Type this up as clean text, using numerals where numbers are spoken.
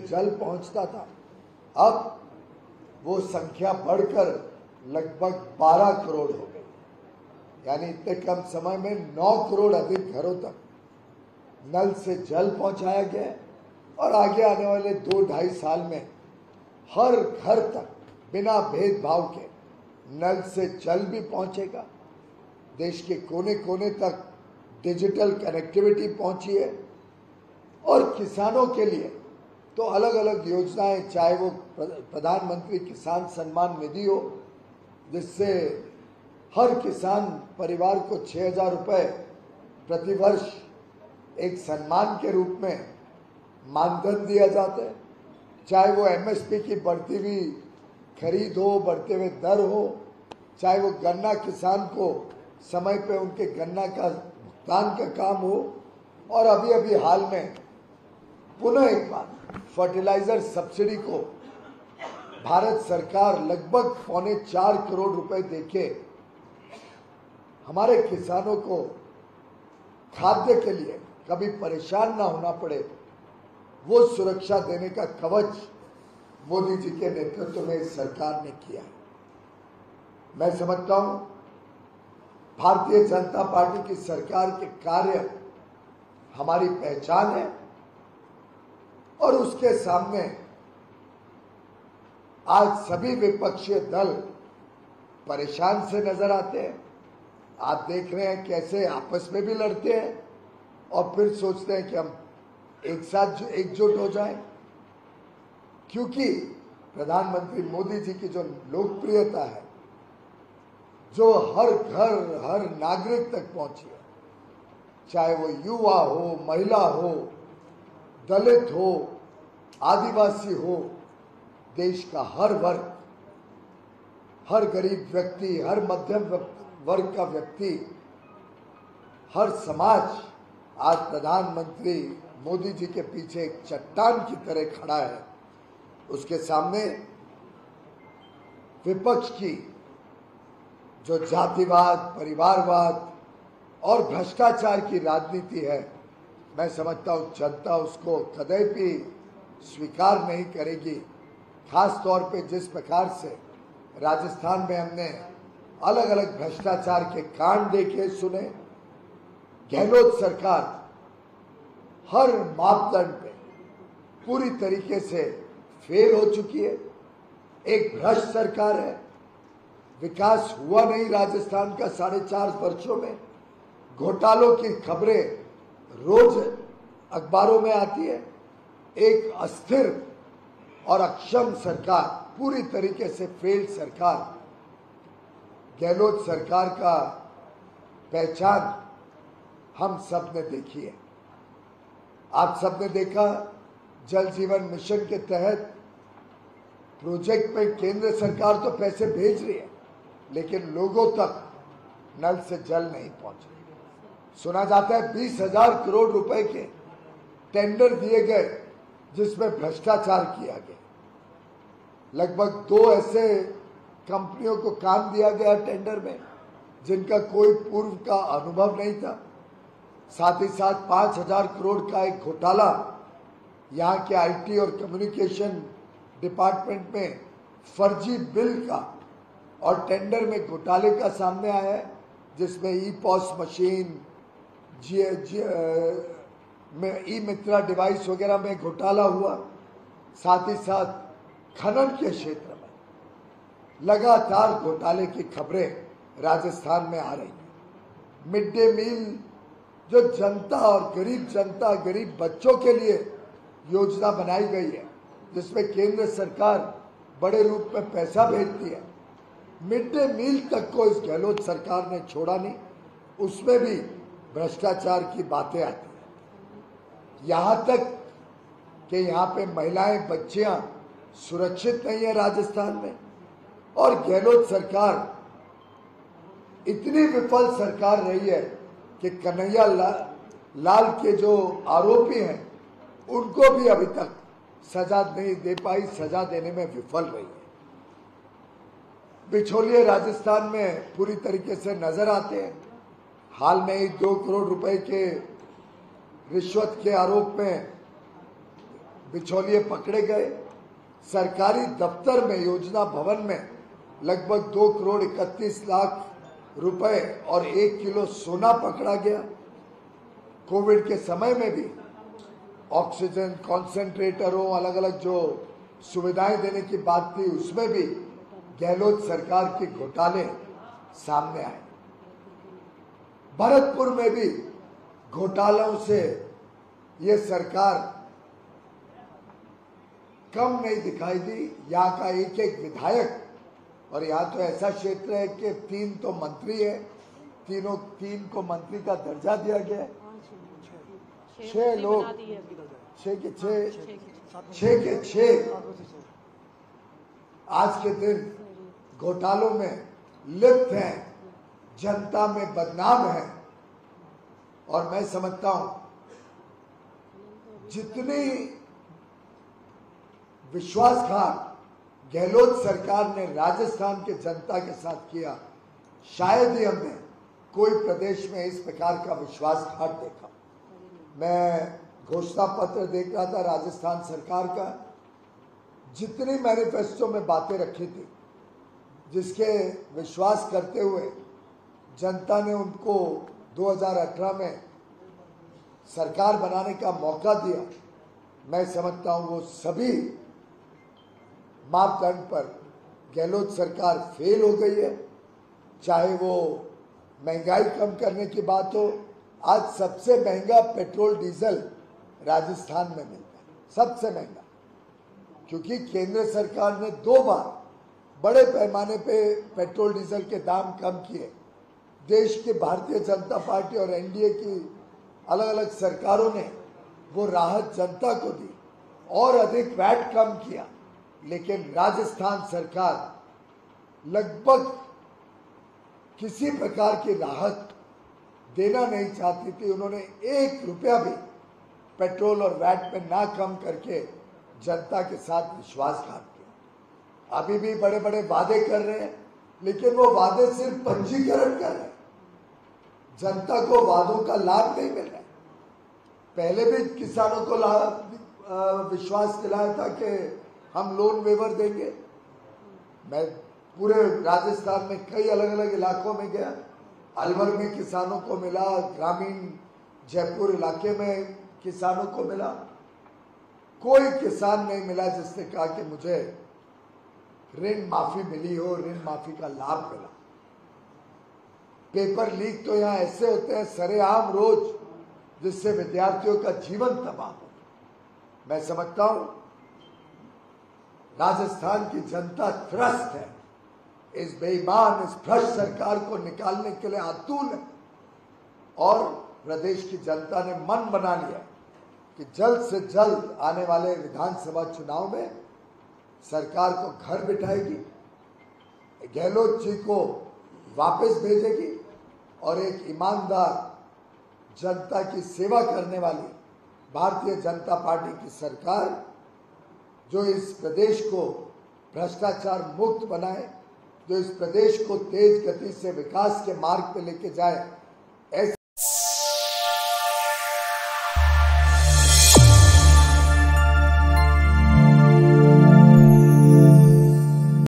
जल पहुंचता था, अब वो संख्या बढ़कर लगभग 12 करोड़ हो गई। यानी इतने कम समय में 9 करोड़ अधिक घरों तक नल से जल पहुंचाया गया और आगे आने वाले 2-2.5 साल में हर घर तक बिना भेदभाव के नल से जल भी पहुंचेगा। देश के कोने कोने तक डिजिटल कनेक्टिविटी पहुंची है और किसानों के लिए तो अलग अलग योजनाएं, चाहे वो प्रधानमंत्री किसान सम्मान निधि हो, जिससे हर किसान परिवार को 6,000 रुपये प्रतिवर्ष एक सम्मान के रूप में मानधन दिया जाता है, चाहे वो एमएसपी की बढ़ती हुई खरीद हो, बढ़ते हुए दर हो, चाहे वो गन्ना किसान को समय पे उनके गन्ना का भुगतान का काम हो, और अभी अभी हाल में पुनः एक बार फर्टिलाइजर सब्सिडी को भारत सरकार लगभग 4.25 करोड़ रुपए देके हमारे किसानों को खाद्य के लिए कभी परेशान ना होना पड़े, वो सुरक्षा देने का कवच मोदी जी के नेतृत्व में इस सरकार ने किया है। मैं समझता हूं भारतीय जनता पार्टी की सरकार के कार्य हमारी पहचान है और उसके सामने आज सभी विपक्षी दल परेशान से नजर आते हैं। आप देख रहे हैं कैसे आपस में भी लड़ते हैं और फिर सोचते हैं कि हम एक साथ एकजुट हो जाएं, क्योंकि प्रधानमंत्री मोदी जी की जो लोकप्रियता है, जो हर घर हर नागरिक तक पहुंची है, चाहे वो युवा हो, महिला हो, दलित हो, आदिवासी हो, देश का हर वर्ग, हर गरीब व्यक्ति, हर मध्यम वर्ग का व्यक्ति, हर समाज आज प्रधानमंत्री मोदी जी के पीछे एक चट्टान की तरह खड़ा है। उसके सामने विपक्ष की जो जातिवाद, परिवारवाद और भ्रष्टाचार की राजनीति है, मैं समझता हूं जनता उसको कदापि स्वीकार नहीं करेगी। खास तौर पे जिस प्रकार से राजस्थान में हमने अलग अलग भ्रष्टाचार के कांड देखे सुने, गहलोत सरकार हर मापदंड पे पूरी तरीके से फेल हो चुकी है। एक भ्रष्ट सरकार है, विकास हुआ नहीं राजस्थान का 4.5 वर्षों में, घोटालों की खबरें रोज अखबारों में आती है। एक अस्थिर और अक्षम सरकार, पूरी तरीके से फेल्ड सरकार, गहलोत सरकार का पहचान हम सब ने देखी है। आप सब ने देखा जल जीवन मिशन के तहत प्रोजेक्ट में केंद्र सरकार तो पैसे भेज रही है, लेकिन लोगों तक नल से जल नहीं पहुंच रही। सुना जाता है 20,000 करोड़ रुपए के टेंडर दिए गए जिसमें भ्रष्टाचार किया गया। लगभग 2 ऐसे कंपनियों को काम दिया गया टेंडर में जिनका कोई पूर्व का अनुभव नहीं था। साथ ही साथ 5,000 करोड़ का एक घोटाला यहाँ के आईटी और कम्युनिकेशन डिपार्टमेंट में फर्जी बिल का और टेंडर में घोटाले का सामने आया है, जिसमें ई पॉस मशीन, में ई मित्रा डिवाइस वगैरह में घोटाला हुआ। साथ ही साथ खनन के क्षेत्र में लगातार घोटाले की खबरें राजस्थान में आ रही हैं। मिड डे मील जो जनता और गरीब जनता, गरीब बच्चों के लिए योजना बनाई गई है, जिसमें केंद्र सरकार बड़े रूप में पैसा भेजती है, मिड डे मील तक को इस गहलोत सरकार ने छोड़ा नहीं। उसमें भी भ्रष्टाचार की बातें आती हैं। यहाँ तक कि यहाँ पे महिलाएं, बच्चियां सुरक्षित नहीं है राजस्थान में, और गहलोत सरकार इतनी विफल सरकार रही है कि कन्हैया लाल के जो आरोपी हैं उनको भी अभी तक सजा नहीं दे पाई, सजा देने में विफल रही है। बिचौलिए राजस्थान में पूरी तरीके से नजर आते हैं। हाल में ही 2 करोड़ रुपए के रिश्वत के आरोप में बिचौलिए पकड़े गए। सरकारी दफ्तर में, योजना भवन में लगभग 2 करोड़ 31 लाख रुपए और 1 किलो सोना पकड़ा गया। कोविड के समय में भी ऑक्सीजन कॉन्सेंट्रेटरों, अलग अलग जो सुविधाएं देने की बात थी, उसमें भी गहलोत सरकार के घोटाले सामने आए। भरतपुर में भी घोटालों से ये सरकार कम नहीं दिखाई दी। यहाँ का एक एक विधायक, और यहाँ तो ऐसा क्षेत्र है कि 3 तो मंत्री है, 3 को मंत्री का दर्जा दिया गया है। 6 लोग, 6 के 6 आज के दिन घोटालों में लिप्त हैं, जनता में बदनाम है। और मैं समझता हूं जितनी विश्वासघात गहलोत सरकार ने राजस्थान के जनता के साथ किया, शायद ही हमने कोई प्रदेश में इस प्रकार का विश्वासघात देखा। मैं घोषणा पत्र देख रहा था राजस्थान सरकार का, जितनी मैनिफेस्टो में बातें रखी थी, जिसके विश्वास करते हुए जनता ने उनको 2018 में सरकार बनाने का मौका दिया, मैं समझता हूं वो सभी मापदंड पर गहलोत सरकार फेल हो गई है। चाहे वो महंगाई कम करने की बात हो, आज सबसे महंगा पेट्रोल डीजल राजस्थान में मिलता है, सबसे महंगा, क्योंकि केंद्र सरकार ने 2 बार बड़े पैमाने पे पेट्रोल डीजल के दाम कम किए। देश की भारतीय जनता पार्टी और एनडीए की अलग अलग सरकारों ने वो राहत जनता को दी और अधिक वैट कम किया, लेकिन राजस्थान सरकार लगभग किसी प्रकार की राहत देना नहीं चाहती थी। उन्होंने 1 रुपया भी पेट्रोल और वैट पे ना कम करके जनता के साथ विश्वासघात किया। अभी भी बड़े बड़े वादे कर रहे हैं, लेकिन वो वादे सिर्फ पंजीकरण कर रहे हैं, जनता को वादों का लाभ नहीं मिल रहा है। पहले भी किसानों को विश्वास दिलाया था कि हम लोन वेवर देंगे। मैं पूरे राजस्थान में कई अलग अलग इलाकों में गया, अलवर में किसानों को मिला, ग्रामीण जयपुर इलाके में किसानों को मिला, कोई किसान नहीं मिला जिसने कहा कि मुझे ऋण माफी मिली हो, ऋण माफी का लाभ मिला। पेपर लीक तो यहाँ ऐसे होते हैं सरेआम रोज, जिससे विद्यार्थियों का जीवन तबाह हो। मैं समझता हूं राजस्थान की जनता त्रस्त है, इस बेईमान, इस भ्रष्ट सरकार को निकालने के लिए आतुर है। और प्रदेश की जनता ने मन बना लिया कि जल्द से जल्द आने वाले विधानसभा चुनाव में सरकार को घर बिठाएगी, गहलोत जी को वापस भेजेगी और एक ईमानदार जनता की सेवा करने वाली भारतीय जनता पार्टी की सरकार, जो इस प्रदेश को भ्रष्टाचार मुक्त बनाए, जो इस प्रदेश को तेज गति से विकास के मार्ग पर लेके जाए, ऐसे